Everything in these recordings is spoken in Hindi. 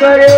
करे।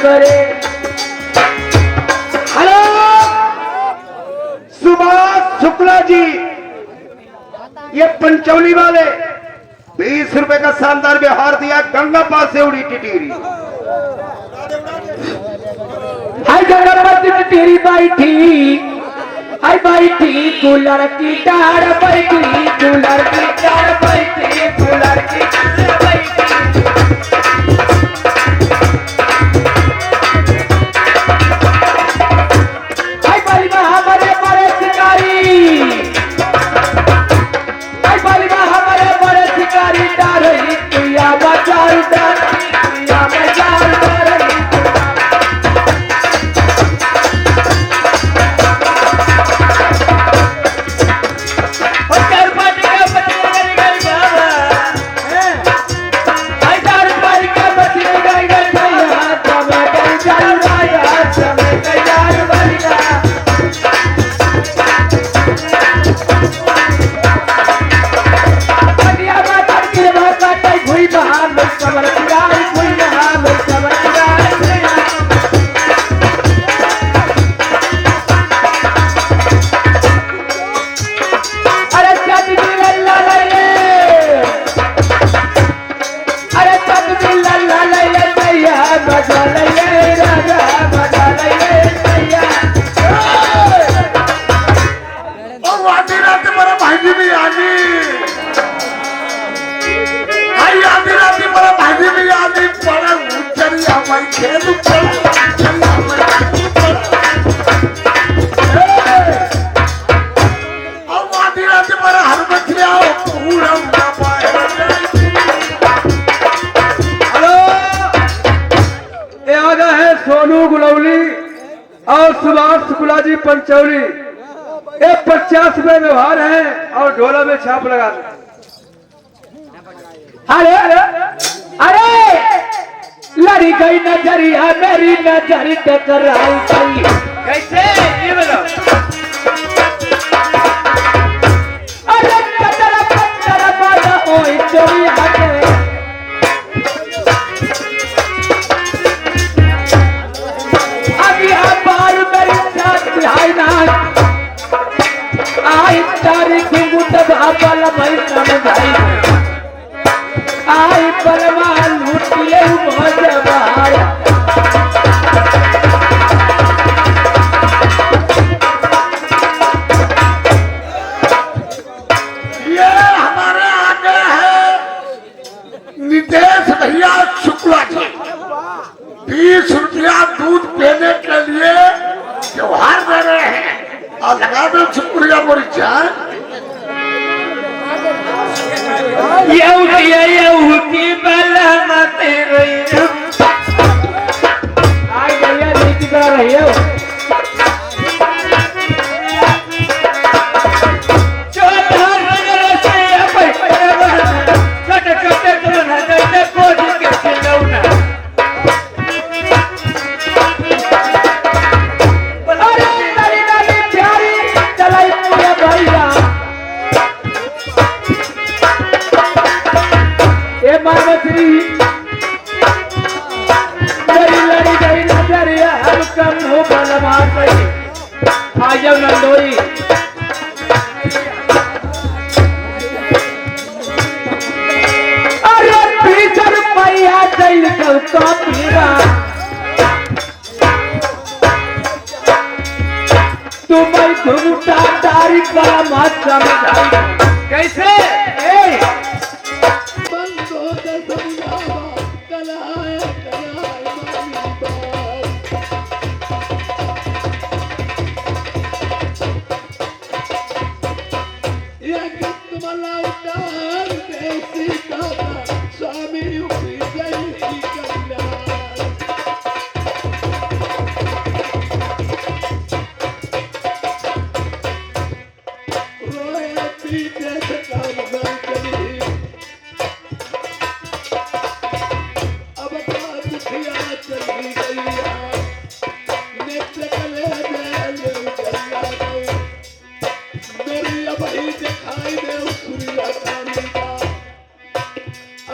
करे। हेलो सुभाष शुक्ला जी, ये पंचौली वाले 20 रुपए का शानदार व्यवहार दिया। गंगा पास से उड़ी टिटीरी। हाय गणपति टिटीरी बैठी, हाय बैठी कूलर की टाड़ बैठी, कूलर की टाड़ बैठी, कूलर की टाड़ बैठी। सोनू गुलौली और सुभाष शुक्ला जी पंचौली, ये 50 में व्यवहार है और ढोला में छाप लगा। अरे अरे लड़ी गई नजरिया मेरी नजर टकराई गई। कैसे ये बोलो? अरे कतरा कतरा बाजा ओए चोरी हटे। आई तारीख मुतबाबल भाई आई बलमा लूटिए मजबार। ये हमारे आगे है नितेश भैया शुक्ला जी। 20 रुपया दूध पीने के लिए त्योहार दे रहे हैं और लगा दो शुक्रिया बोरी चाय। की बलमा तेरे आई भैया नीति कर रही है। मेरी लड़ी गई नजरिया हम कम हो बलमा आ जाओ नंदोई। अरे 20 रुपया चल का पीरा तुम्हें घुमटा तारीख वाला मत समझाई। कैसे मला उतार दे सीता स्वामी विजय कल्याण रोयती देश काम चली अब बात दुखिया चली गई नेत्र कले दे उजला गई मेरी अब ही दिखाई दे सूर्य कांति का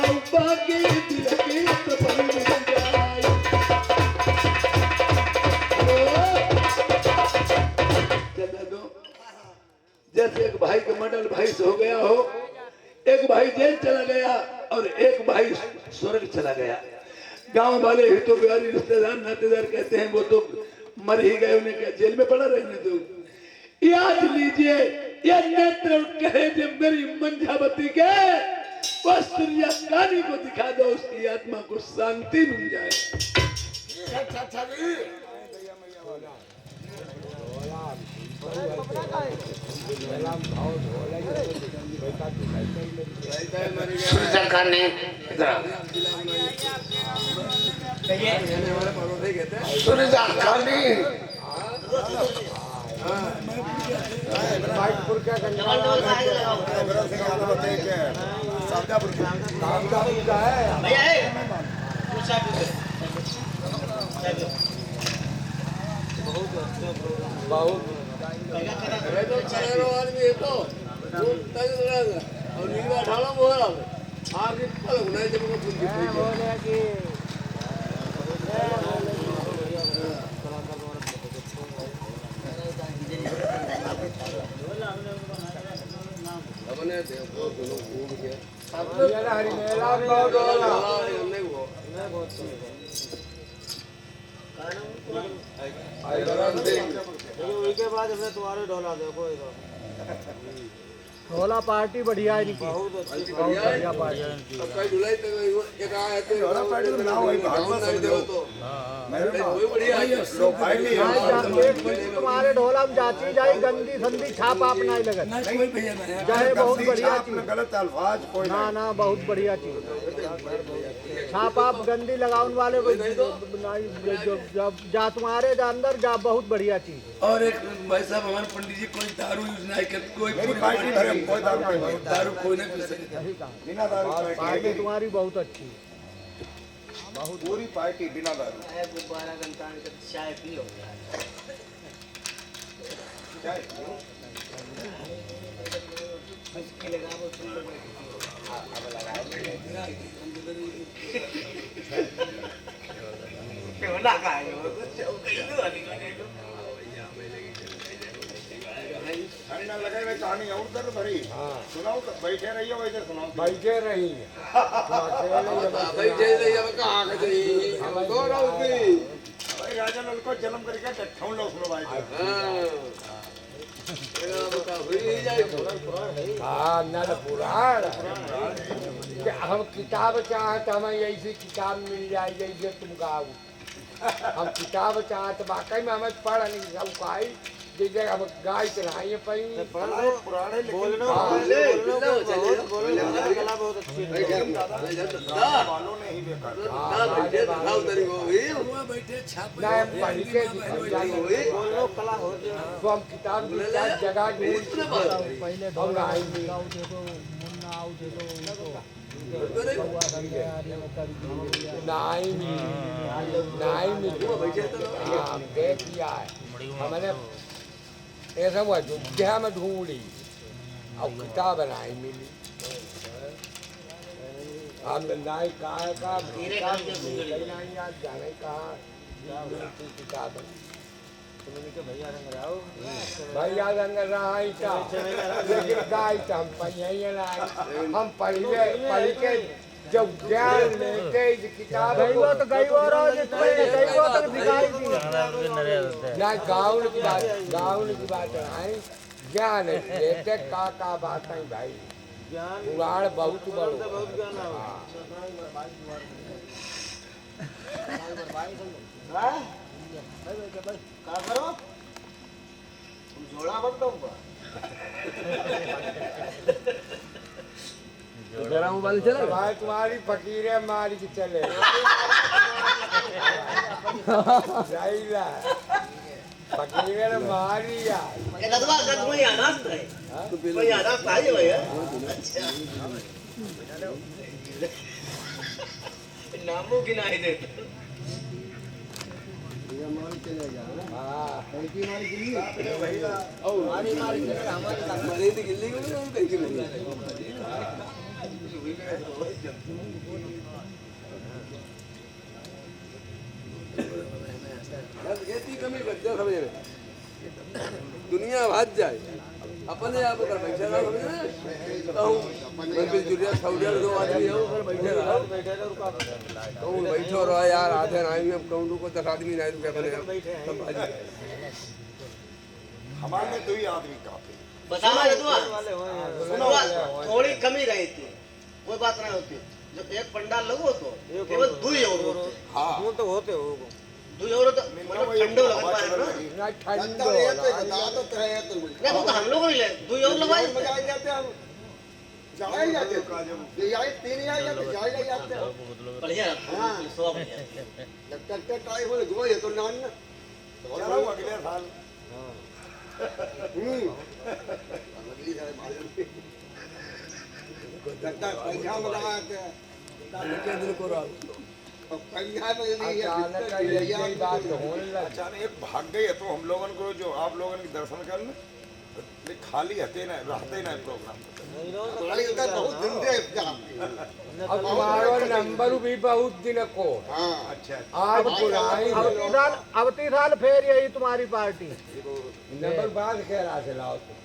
अब बाकी दिल की सफल मिल जाए चला दो जैसे एक भाई का मर्डर भाई से हो गया हो एक भाई जेल चला गया और एक भाई स्वर्ग चला गया गांव वाले हितों प्यारी रिश्तेदार नातेदार कहते हैं वो तो मर ही गए उन्हें क्या जेल में पड़ा रहने दो याद लीजिए यह नेत्र कहे जब मेरी मंझावती के वह सूर्य कानी को दिखा दो उसकी आत्मा को शांति मिल जाए अच्छा जी सूर्य कानी सूर्य कानी उसके बाद हमने तुम्हारे ढोला देखो ढोला पार्टी बढ़िया है इनकी बहुत अच्छी बढ़िया पार्टी है इनकी अब कई जुलाई तक एक आया तो ढोला पार्टी में ना होई भागवत नहीं दो तो कोई बढ़िया है लो पार्टी तुम्हारे ढोला में जाची जाई गंदी संदी छाप आप नहीं लगत नहीं कोई भैया नहीं चाहे बहुत बढ़िया चीज गलत अल्फाज कोई ना ना बहुत बढ़िया चीज छाप आप गंदी लगाउन वाले को नहीं जब जा तुम्हारे अंदर जा बहुत बढ़िया चीज और एक भाई साहब हमारे पंडित जी कोई दारू यूज नहीं करते कोई मेरी पार्टी भरे कोई दारू कोई नहीं पी सकता बिना दारू पार्टी तुम्हारी बहुत अच्छी बहुत पूरी पार्टी बिना दारू 12 घंटा चाय पी हो लगाए हुए कहानी और कर भरी सुनाओ तो बैठे रहिए वैसे सुनाओ बैठे रही भाई राजा लाल को जन्म करके ठौन लो सुनो भाई हाँ नर पुराण हम किताब चाहत हमें ऐसी किताब मिल जाए जैसे तुम गाओ हम किताब चाहत वाकई में हमें पढ़ नहीं सब जैसे हम गाय चढ़ाइए पई पुराने बोलना कला बहुत अच्छी वालों ने ही बेकार बोलना कला हो तो हम किताब की जगह पहले मुन्ना आउट हमने ऐसा हुआ अयोध्या में ढूंढी और किताब नहीं मिली हम नहीं कहा नहीं याद जाने कहा किताब भैया रंग रहा लेकिन गाय तो हम पहिए हम पढ़ के जब ज्ञान लेते किताब तो गई और तक दिखाई थी ना गाउन की बात नहीं ज्ञान लेते का बात है भाई पुराण बहुत बड़ो बहुत ज्ञान क्या करो तुम जोड़ा मत दो ग्राम वाले चला भाई तुम्हारी फकीर है मारी के चले जाइला फकीर है मारी यार ये लदवा कर कोई आना है कोई आना चाहिए भैया अच्छा नामों की नहीं दे दुनिया भाग जाए अपने आप कर बैठे रहो मैं जुरिया सऊदिया दो आदमी हो कर बैठे रहो कहूँ बैठो रहो यार आधे नहीं अब कहूँ को 10 आदमी नहीं तो क्या बने सब भाजी हमारे दो ही आदमी काफी। बता सुनो थोड़ी कमी रही थी कोई बात नहीं होती जब एक पंडाल लगो तो केवल 2 यूरो हाँ वो तो होते हो 2 यूरो तो मतलब ठंडो लगा पाए ना ना ठंडो नहीं वो तो हम लोग नहीं ले 2 यूरो लगवाए बढ़िया सो चलो अगले साल क्या दिन को रहा अचानक ये बात होने लगी अचानक एक भाग गई है तो हम लोगों को जो आप लोगों के दर्शन करने ये खाली हते ना रहते ना प्रोग्राम अब तुम्हारा नंबर भी बहुत दिन को अच्छा आज बुलाई अवती साल फिर यही तुम्हारी पार्टी नंबर बाद कह रहा से लाओ तुम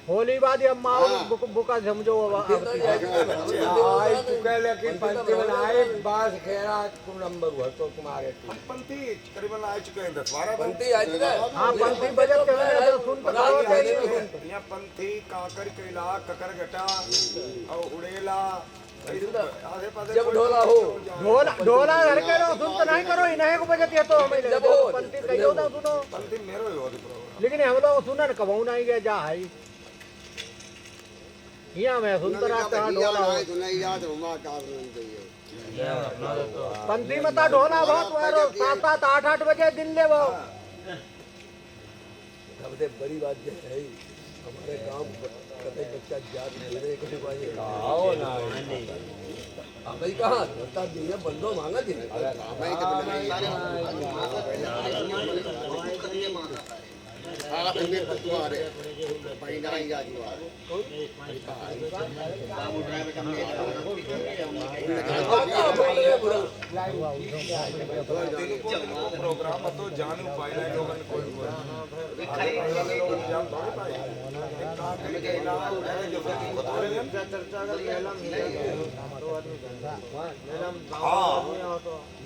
होली बाद ये माओ बुका समझो आई चुके लेकिन पंथी बनाए बास कह रहा तुम नंबर हुआ तो तुम्हारे हम पंथी करीबन आ चुके हैं 10-12 बनती आज का हाँ पंथी बजट के वजह से सुन यहाँ पंथी काकर कैला ककर गटा और उड़ेला आधे पाधे जब ढोला हो ढोला घर के लो सुन तो नहीं करो इन्हें को बजट ये तो हमें जब हो पंथी कहियो ना सुनो पंथी मेरो ही होती प्रोग्राम लेकिन हम लोग सुनन कबहू नहीं गए जा है यहाँ मैं सुनता रहता हूँ ढोला पंथी मता ढोला बहुत वारो 7-7 8-8 बजे दिन ले वो सबसे बड़ी बात ये है हमारे गांव कते बच्चा जात मेरे कभी बाजे आओ ना अब भाई कहां बता दिया बंदो मांगा दिन प्रोग्राम तो जान पाए लोगन कोई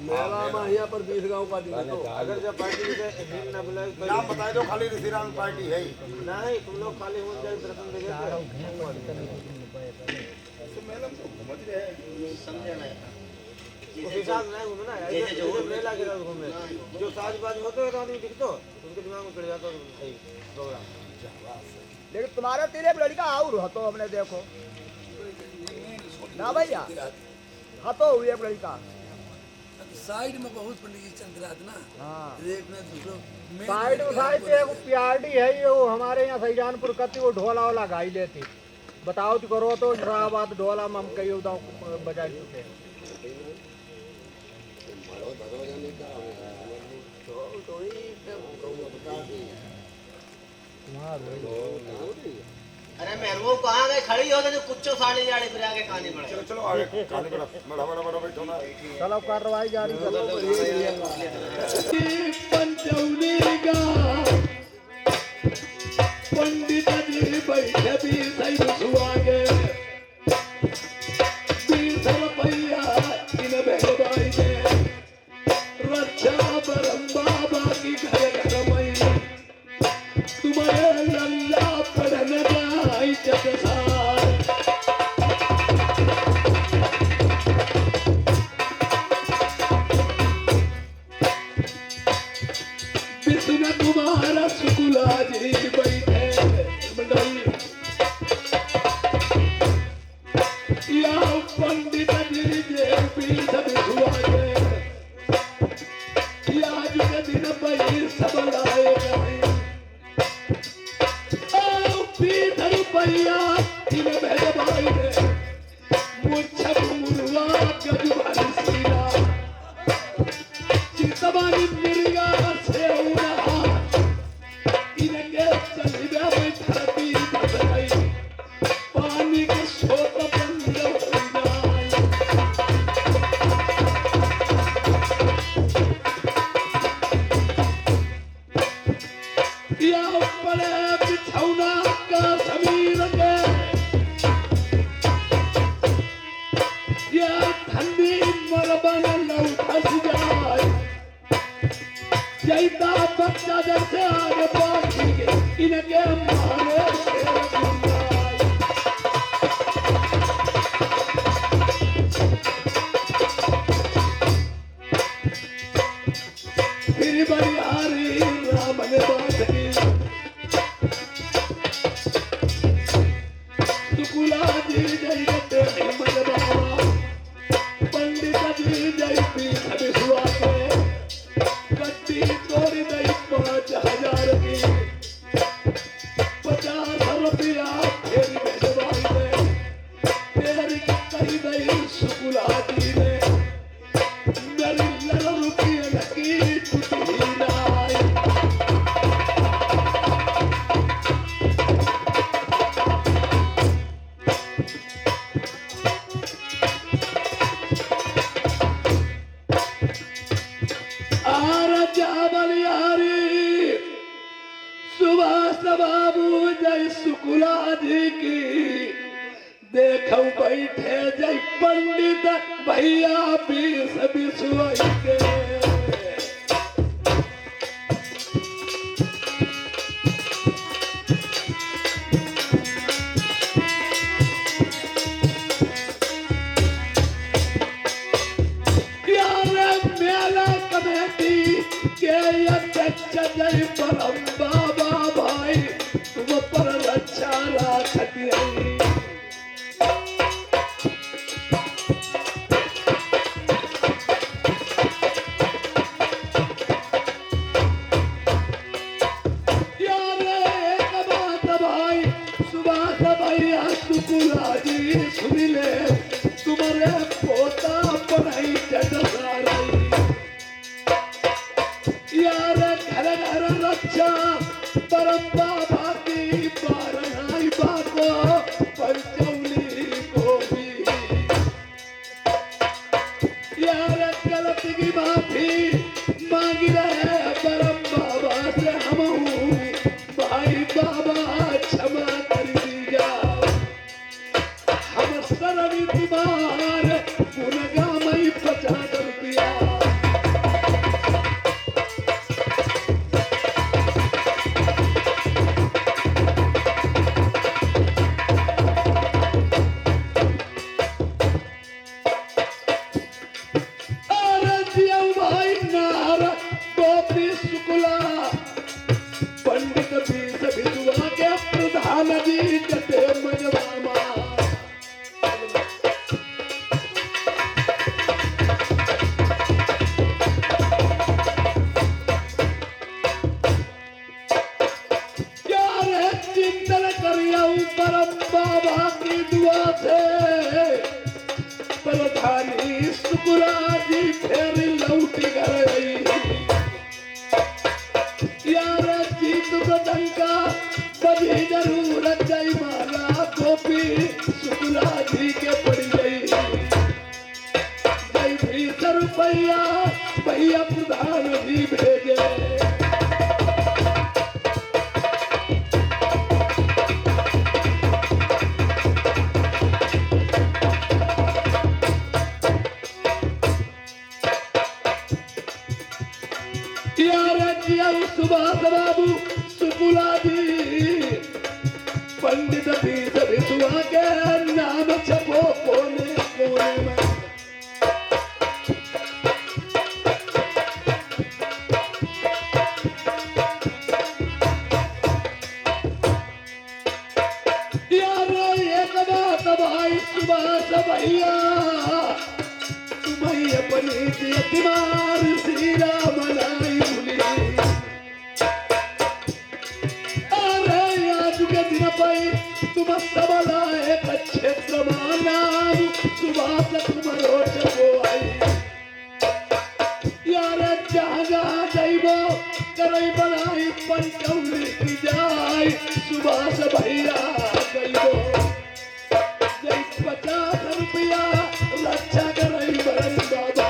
मेला में यहाँ पर 20 गांव का दिन तो अगर जब पार्टी से दिन न बुलाए नाम बताए दो खाली ऋषिराम पार्टी है नहीं तुम लोग खाली हो जाए दर्शन देखे समझे ना उस हिसाब से नहीं घूमे ना ऐसे जो मेला के साथ घूमे जो साजबाज होते हैं आदमी दिखतो उनके दिमाग में चढ़ जाता सही प्रोग्राम लेकिन तुम्हारा तेरे लड़का और हतो हमने देखो ना भैया हतो हुई एक लड़का साइड में बहुत पंडित जी चल रहा था ना हाँ एक में दूसरो साइड में साइड पे एक प्यारडी है ये वो हमारे यहाँ सैजानपुर कती वो ढोला वाला गाई लेती बताओ तो करो तो इलाहाबाद ढोला में हम कई उदाव बजा चुके अरे मेहरबो कहाँ गए खड़ी हो गए जो कुछ साड़ी जाड़ी फिर आगे कहानी पड़े चलो चलो आगे काली बड़ा बड़ा बड़ा बड़ा बैठो ना चलो कार्रवाई जारी करो पंडित जी बैठे भी सही सुहागे पैया इन बहबाई के रक्षा परम बाबा की घर घर मई तुम्हारे लल्ला पढ़न जाई जगसार विष्णु तुम्हारा सुकुला जी बैठे मंडल जैता बच्चा जैसे आगे पाखी के इनके मारे शेर दुनिया। फिर बलिहारी राम ने बात की सुकुला जी जय गते हिम्मत बाबा पंडित जी जय पीठ विश्वा के गद्दी तोड़ी दई 5000 की 50 रुपया फिर भेजवाई दे तेरी कही दई सुकुला जी ने मेरी लड़ रुपये लगी टूटी नाई। सुभाष बाबू जय सुकुला जी की देखो बैठे जय पंडित भैया बीस बिसुई के। मेला कमेटी के अध्यक्ष जय परम बाबा भाई तुम पर रक्षा राखती है। सुकुला जी सुन ले तुम्हारे पोता बनाई जगसारी यार घर घर रक्षा परम बाबा की बारनाई बाको पंचौली को भी यार गलती की माफी मांग रहे परम बाबा से हम भाई बाबा क्षमा कर दीजा हम सरवी तुम्हार गुनगा मई 50 रुपया। भाई नार गोपी शुक्ला पंडित बीस विधवा के प्रधान जी कटे मजबामा चिंतन करिया परम बाबा की दुआ से प्रधानी शुक्ला जी फिर लौट गई यार जीत बदंका बजी जरूर जय माला गोपी शुक्ला जी के पड़ गई जय 20 रुपया भैया प्रधान जी भेजे। सुभाष बाबू सुकुला जी पंडित बीस विश्वा के नाम छपो कोने कोने में यार एक बात भाई सुभाष भैया तुम्हें अपनी बीमार श्री राम लाई भूली तुम सबला एक क्षेत्र नाम सुभाष तुम्हारो चको आई यार जहाँ जहाँ जाइबो करई बनाई पंचौली की जाय सुभाष भैया गइबो जय 50 रुपया रक्षा करई बड़ई बाबा।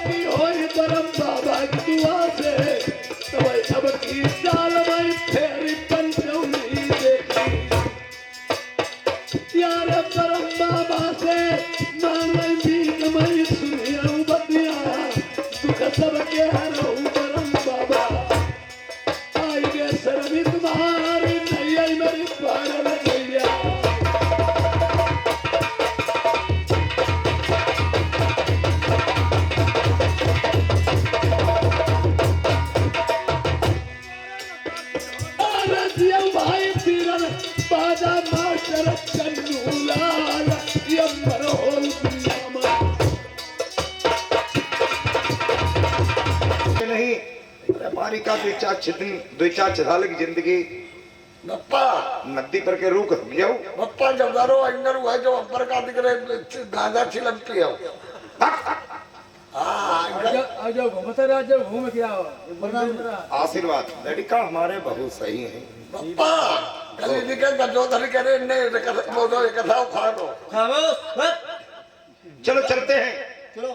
की होई परम बाबा की दुआ से तो अब की साल में फेरी पंचमी देखी यार परम बाबा से मांगे भी मैं सुनिया बतिया दुख सबके हरो परम बाबा आई गे सरवी तुम्हारी नैया मेरी पार नैया भाई तीरन बाजा मास्टर चन्नू लाल ये मरो नहीं पानी का दो चार चढ़ाल की जिंदगी बप्पा नदी पर के रूख जाओ बप्पा जब दारो अंदर हुआ जो अंबर का दिख रहे गांजा छिलकती है आ जाओ घूमते रह जाओ घूम के आओ आशीर्वाद लड़का हमारे बहुत सही है। बप्पा कल निकल जो धर करे ने बोलो एक कथा खा लो चलो चलते हैं। चलो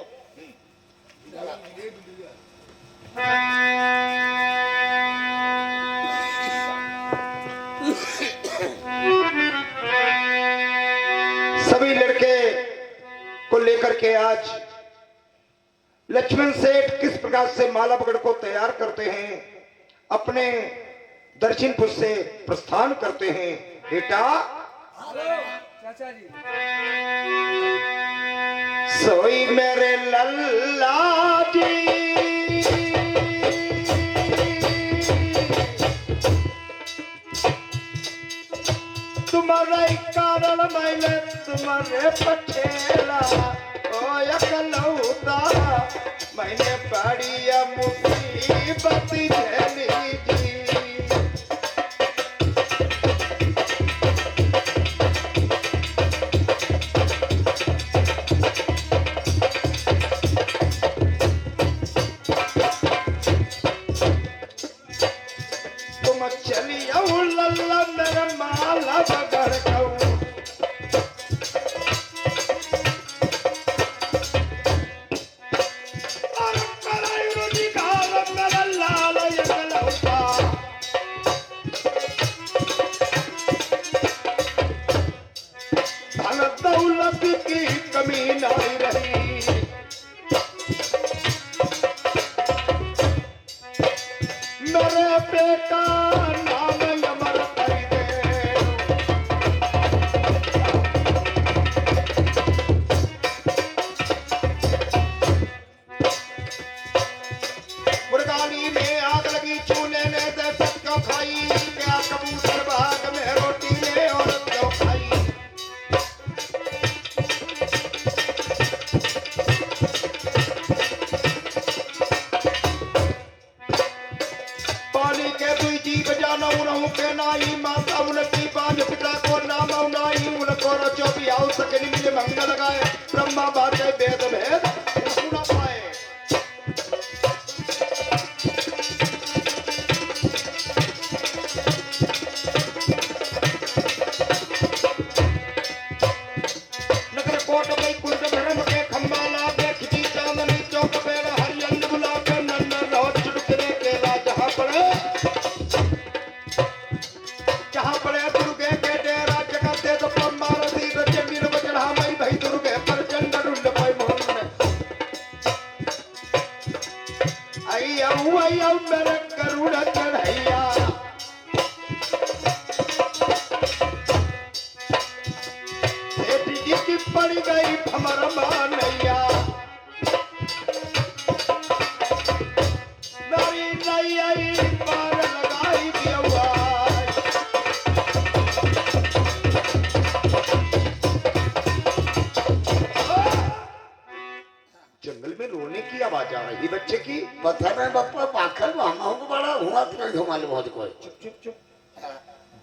सभी लड़के को लेकर के आज लक्ष्मण सेठ किस प्रकार से मालाबगढ़ को तैयार करते हैं, अपने दक्षिणपुर से प्रस्थान करते हैं। बेटा चाचा जी सोई मेरे लल्ला जी तुम्हारे कारण मैंने तुम्हारे पठेला ओ यकलौता मैंने बड़ी मुसीबत झेली जी। तुम चलियो लल्ला मेरा माला बगड़ कहूँ दौलत की कमी नहीं रही मेरे बेटा नाम अमर कर दे। मुर्गानी में आग लगी चूल्हे ने दहशत क्यों खाई क्या कबूतर भाग में रोटी ने औरत क्यों खाई। पानी के दुई जी बजाना उन्हों के नाई माता उनकी पांच पिता को नाम नाई उनको रचो भी आओ सकनी मिले मंगल गाए ब्रह्मा बाटे वेद भेद सुना पाए। नगर कोट में कुंड धर्म के खंबा लागे खिची चांदनी चौक पे हरियन बुला के नन्ना रोज चुटकने के ला जहाँ पड़े दुर्गे के डेरा जगत दे तो मार दी तो जमीन में चढ़ा मई भाई दुर्गे पर चंड ढूंढ पाई मोहन आई आऊ मेरे करुण चढ़ैया जी की पड़ गई भमर मानैया मेरी नैया पार लगाई दिया जंगल में रोने की आवाज आ रही बच्चे की। बता रहे बप्पा पाखल हमको बड़ा हुआ तो मालूम बहुत कोई चुप चुप चुप।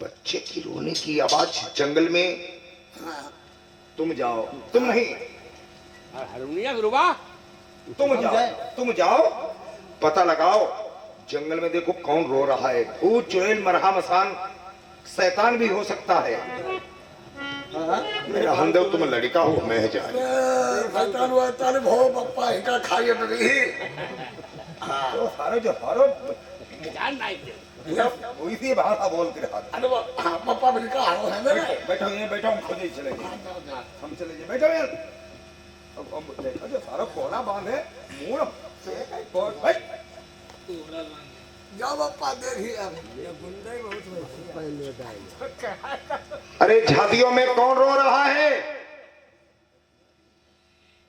बच्चे की रोने की आवाज जंगल में। तुम जाओ तुम नहीं हरुनिया गुरुबा तुम जाओ पता लगाओ जंगल में देखो कौन रो रहा है। भूत चुड़ैल मरहा मसान शैतान भी हो सकता है। मेरा हमदेव तुम लड़का हो मैं जाए शैतान वैतान भो पप्पा इनका खाइए नहीं तो सारे जो हारो वही सी भाषा बोलते रहा अरे पप्पा भी का हारो है मेरे बैठो ये बैठो हम खुद ही चलेंगे हम चले जाए बैठो यार अब देखो जो सारा कोना बांधे मुंह से कहीं बहुत भाई जाओ पप्पा देखिए अरे झादियों में कौन रो रहा है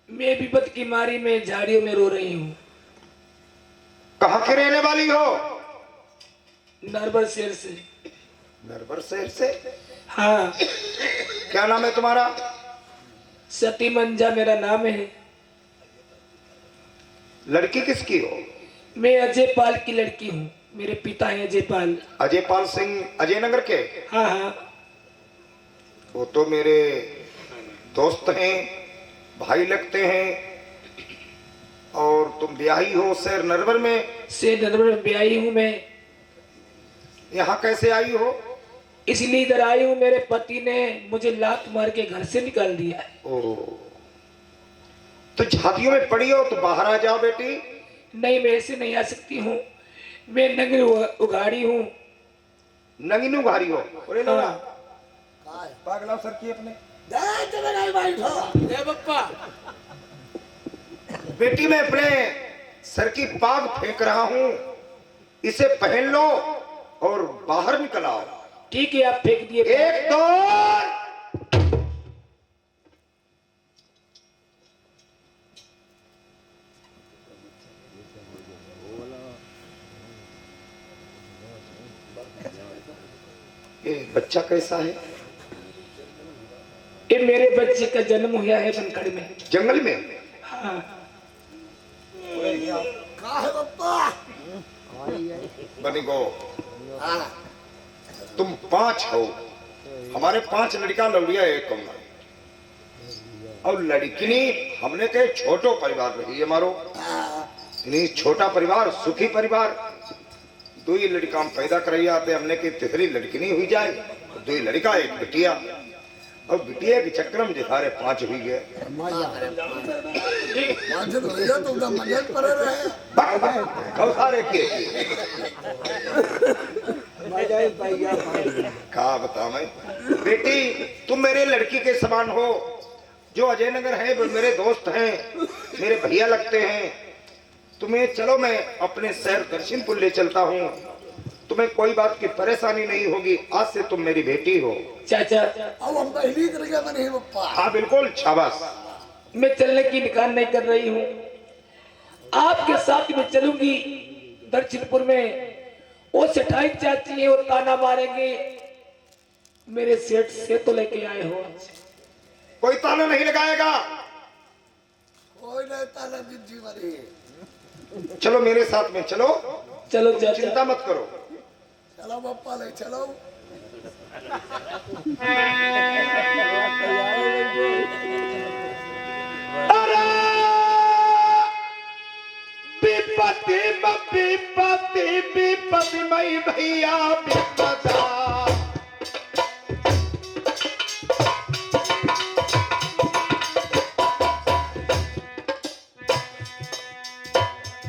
मैं विपत की मारी में झाड़ियों में रो रही हूँ। कहाँ की रहने वाली हो नरबर शहर से। नरवर शहर से हाँ, क्या नाम है तुम्हारा सती मंजा मेरा नाम है। लड़की किसकी हो मैं अजय पाल की लड़की हूँ। मेरे पिता हैं अजय पाल। अजय पाल सिंह अजय नगर के हाँ हाँ, वो तो मेरे दोस्त हैं भाई लगते हैं और तुम ब्याही हो शहर नरवर में से नरबर में ब्याही हूँ मैं। यहाँ कैसे आई हो इसलिए इधर आई हूँ, मेरे पति ने मुझे लात मार के घर से निकाल दिया है। ओ तो झादियों में पड़ी हो तो बाहर आ जाओ बेटी नहीं, मैं ऐसे नहीं आ सकती हूँ। मैं नगर उगाड़ी हूँ। नंगिनू घारी हो अरे लो हाँ। पागला सर की अपने बेटी मैं अपने सर की पाग फेंक रहा हूँ इसे पहन लो और बाहर निकल आओ। ठीक है, आप फेंक दिए। एक दो ये बच्चा कैसा है ये मेरे बच्चे का जन्म हुआ है बनखड़ में। जंगल में हाँ, कहा है पप्पा बनी गो तुम 5 हो हमारे 5 लड़का लौड़िया एक कौन और लड़किनी हमने कहे छोटो परिवार रही है मारो नहीं छोटा परिवार सुखी परिवार 2 ही लड़का हम पैदा कर आते हमने की तीसरी लड़की नहीं हुई जाए 2 ही लड़का एक बिटिया और बिटिया के चक्कर में जिसारे 5 हुई गए सारे के कहा बता मैं बेटी तुम मेरे लड़की के समान हो जो अजय नगर है वो मेरे दोस्त हैं मेरे भैया लगते हैं तुम्हें चलो मैं अपने शहर दर्शनपुर ले चलता हूँ तुम्हें कोई बात की परेशानी नहीं होगी आज से तुम मेरी बेटी हो चाचा अब हम पहली तरीके में नहीं पप्पा हाँ बिल्कुल शाबाश मैं चलने की निकाल नहीं कर रही हूँ। आपके साथ में चलूंगी दर्शनपुर में। वो सेठाई चाची है वो ताना मारेंगे मेरे सेठ से तो लेके आए हो। कोई ताना नहीं लगाएगा कोई नहीं ताला बिजी मरी चलो मेरे साथ में चलो चलो चाचा, चिंता मत करो चलो पप्पा ले चलो विपत्ति विपत्ति विपत्ति मई भैया विपदा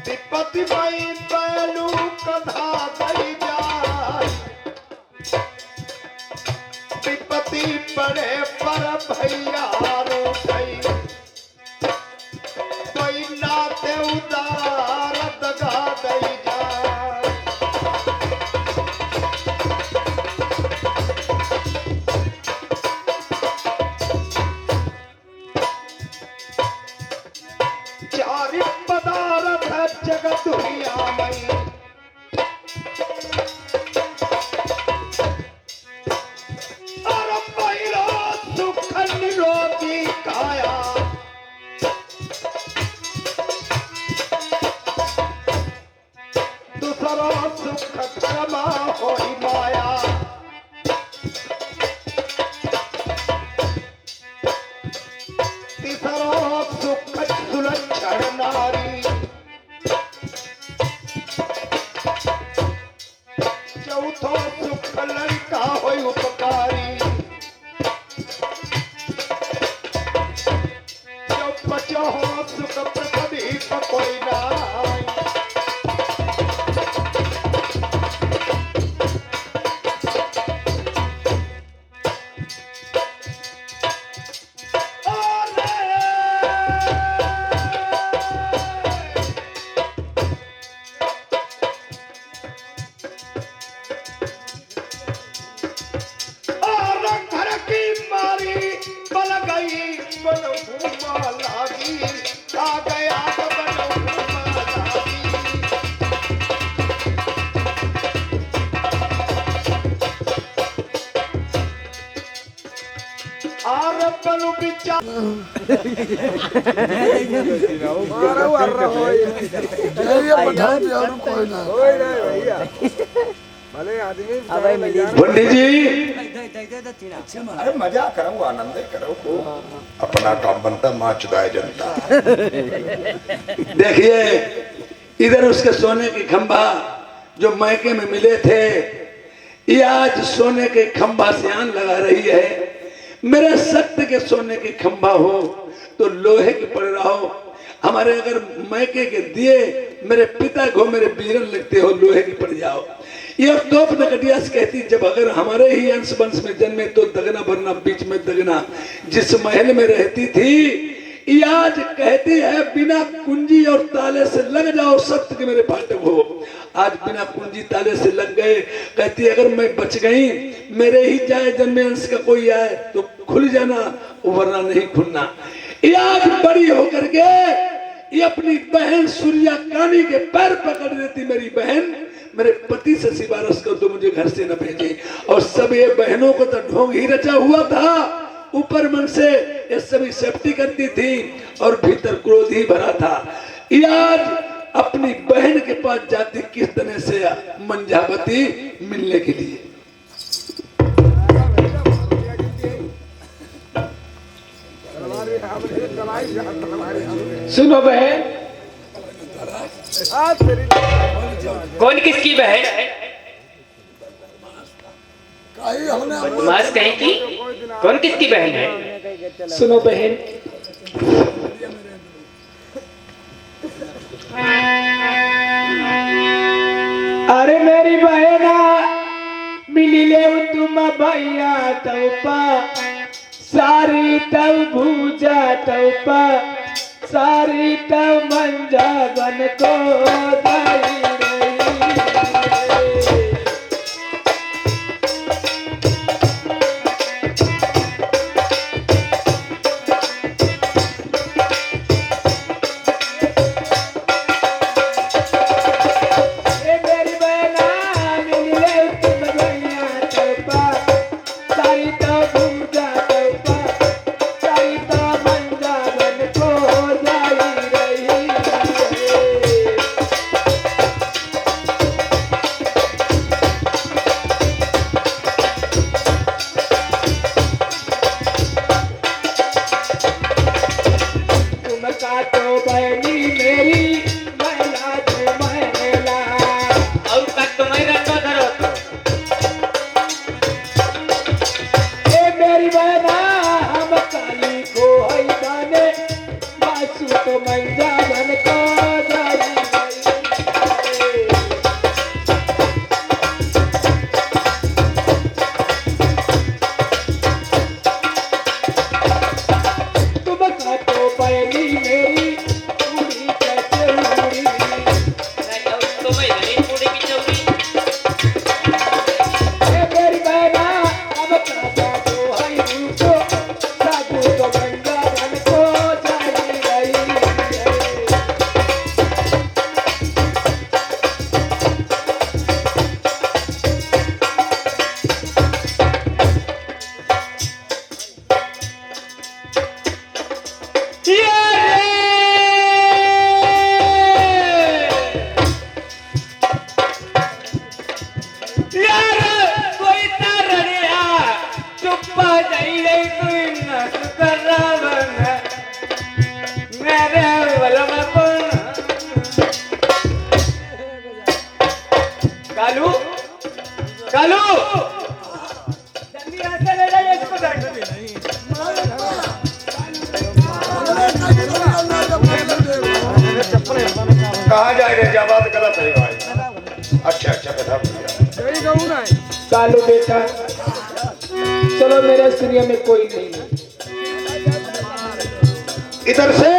विपत्ति मई बैलू कधा दई जाए विपत्ति पड़े पर भैया रो गई कोई नाते उदार दगा दई जाए चारि पदार्थ जगत दुनिया में और पैरो सुख निरोगी काया दूसरा सुख धर्मा होई माया तीसरा सुख सुलक्षण नारी कोई नाई। और घर की मारी बल गई बनहुमा लागी, आ गया तो बनहुमा लागी। और बनु बिचा पंडित जी अरे मजा करो, आनंद करो, अपना काम बनता, माँ चुदाए जनता। देखिए इधर उसके सोने की खंभा जो मैके में मिले थे, ये आज सोने के खंभा से आन लगा रही है। मेरे सत्य के सोने के खंभा हो तो लोहे के पड़ रहा हो, हमारे अगर मैके के दिए मेरे पिता को मेरे बीरन लगते हो, लोहे की पड़ जाओ। ये तोप नकटिया से कहती, जब अगर हमारे ही अंश वंश में जन्मे तो दगना भरना बीच में दगना। जिस महल में रहती थी ये आज कहती है बिना कुंजी और ताले से लग जाओ सत्य के मेरे फाटक हो। आज बिना कुंजी ताले से लग गए, कहती अगर मैं बच गई, मेरे ही जाए जन्मे अंश का कोई आए तो खुल जाना, वरना नहीं खुलना। ये आज बड़ी होकर के ये अपनी बहन सूर्या कानी के पैर पकड़ लेती, मेरी बहन मेरे पति से सिफारिश कर दो, मुझे घर से न भेजे। और सब ये बहनों को तो ढोंग ही रचा हुआ था, ऊपर मन से ये सभी सेफ्टी करती थी और भीतर क्रोध ही भरा था। ये आज अपनी बहन के पास जाती किस तरह से मंजावती मिलने के लिए। सुनो बहन, कौन किसकी बहन? बदमाश कहीं की, कौन किसकी बहन है? सुनो बहन, अरे मेरी बहना मिली ले तुम भैया तौपा, सारी तव भूजा तौपा, सारी तव मंजा बन को दाई कहाँ जाए रे? जा बात गलत है भाई। अच्छा अच्छा कथा बढ़िया। कालू बेटा चलो, मेरे सूर्य में कोई नहीं है। इधर से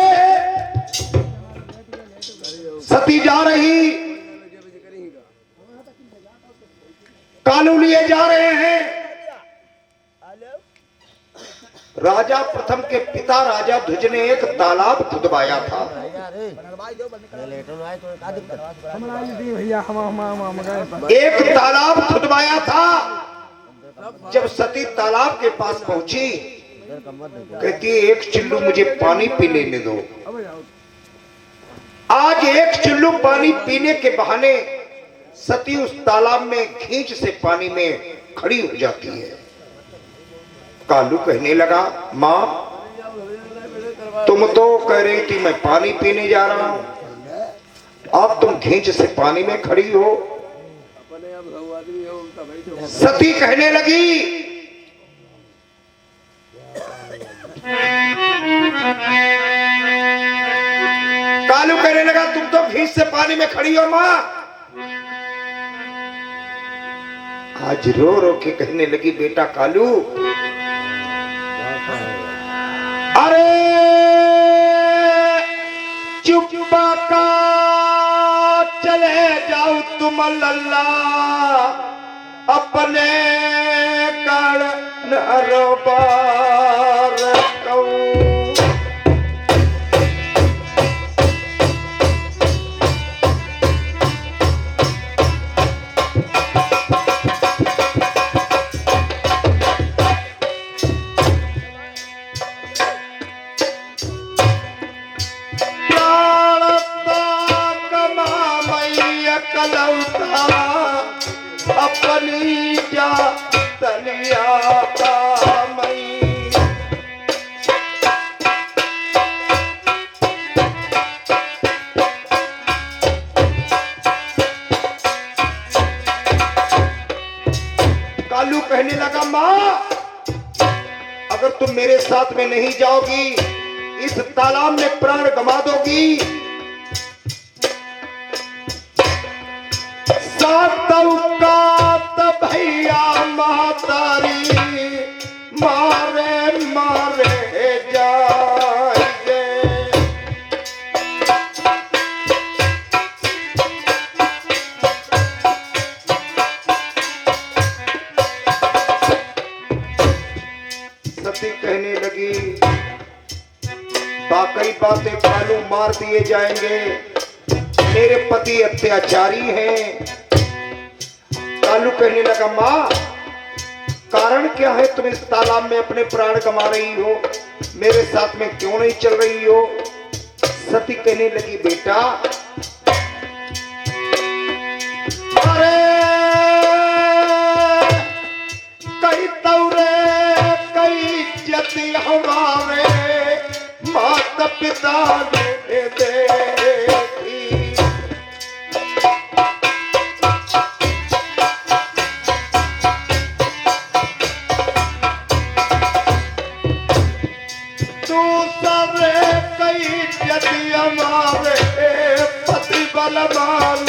सती जा रही, कालू लिए जा रहे हैं। राजा प्रथम के पिता राजा ध्वज ने एक तालाब खुदवाया था। एक तालाब खुदवाया था। जब सती तालाब के पास पहुंची, कहती है एक चिल्लू मुझे पानी पी लेने दो। आज एक चिल्लू पानी पीने के बहाने सती उस तालाब में खींच से पानी में खड़ी हो जाती है। कालू कहने लगा, मां तुम तो कह रही थी मैं पानी पीने जा रहा हूं, अब तुम खींच से पानी में खड़ी हो। सती कहने लगी, कालू कहने लगा तुम तो खींच से पानी में खड़ी हो मां। आज रो रो के कहने लगी, बेटा कालू, अरे चुप्पा का चले जाओ तुम लल्ला, अपने कण नरबार कहूं। अपनी जा तलिया मई। कालू कहने लगा, मां अगर तुम मेरे साथ में नहीं जाओगी, इस तालाब में प्राण गंवा दोगी। भैया मातारी मारे मारे जाएंगे। सती कहने लगी, बाकी बातें कालू मार दिए जाएंगे, मेरे पति अत्याचारी हैं। कालू कहने लगा, मां कारण क्या है तुम इस तालाब में अपने प्राण गंवा रही हो, मेरे साथ में क्यों नहीं चल रही हो। सती कहने लगी, बेटा अरे कई तौरे कई इज्जत हमारे माता पिता ने देखी। हमारे पति बलवान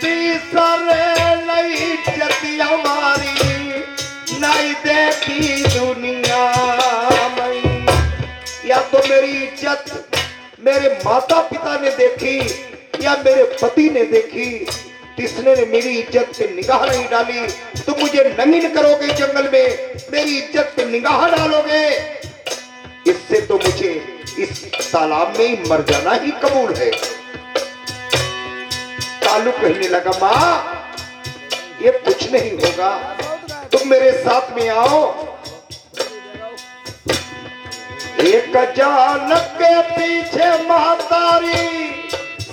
तीसरे नहीं जती हमारी नहीं देखी दुनिया में। या तो मेरी इज्जत मेरे माता पिता ने देखी या मेरे पति ने देखी, तीसरे ने मेरी इज्जत पे निगाह नहीं डाली। तुम मुझे नंगीन करोगे जंगल में, मेरी इज्जत पे निगाह डालोगे, इससे तो मुझे इस तालाब में ही मर जाना ही कबूल है। कालू कहने लगा, मां ये कुछ नहीं होगा, तुम मेरे साथ में आओ। एक जानक के पीछे महतारी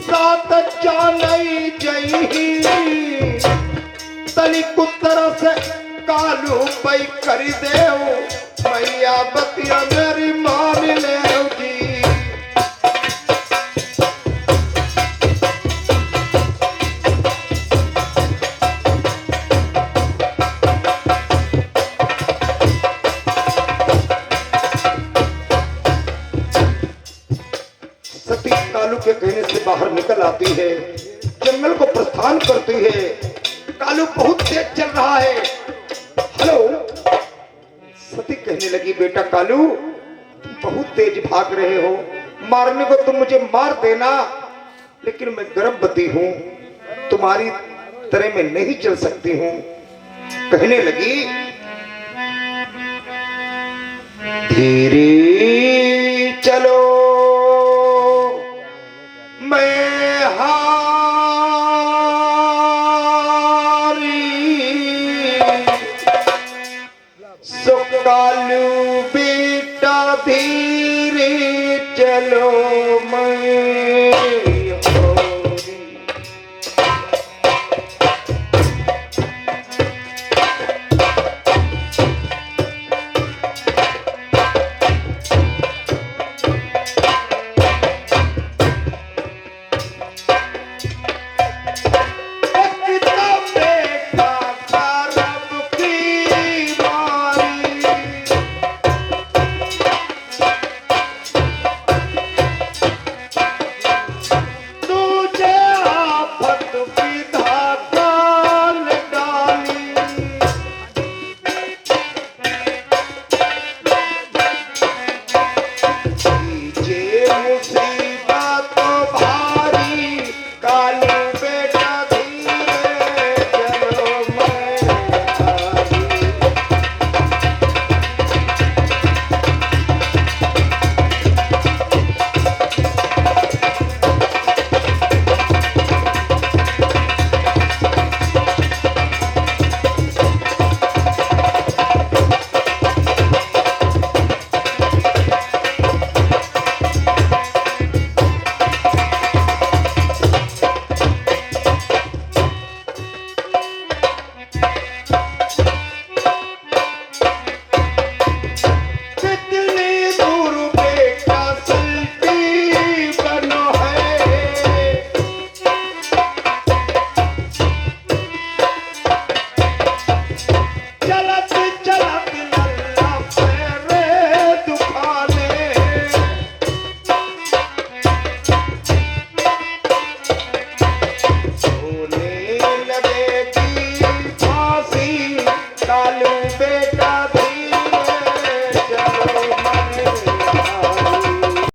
सात जानई जई, तली कुत्तर से कालू पई कर देव, मैया बतिया मेरी मान ले जी। से बाहर निकल आती है, जंगल को प्रस्थान करती है। कालू बहुत तेज चल रहा है। हेलो, सती कहने लगी, बेटा कालू तुम बहुत तेज भाग रहे हो, मारने को तुम मुझे मार देना, लेकिन मैं गर्भवती हूं, तुम्हारी तरह मैं नहीं चल सकती हूं। कहने लगी, धीरे चलो मैं हारी, सो कालू बेटा धीरे चलो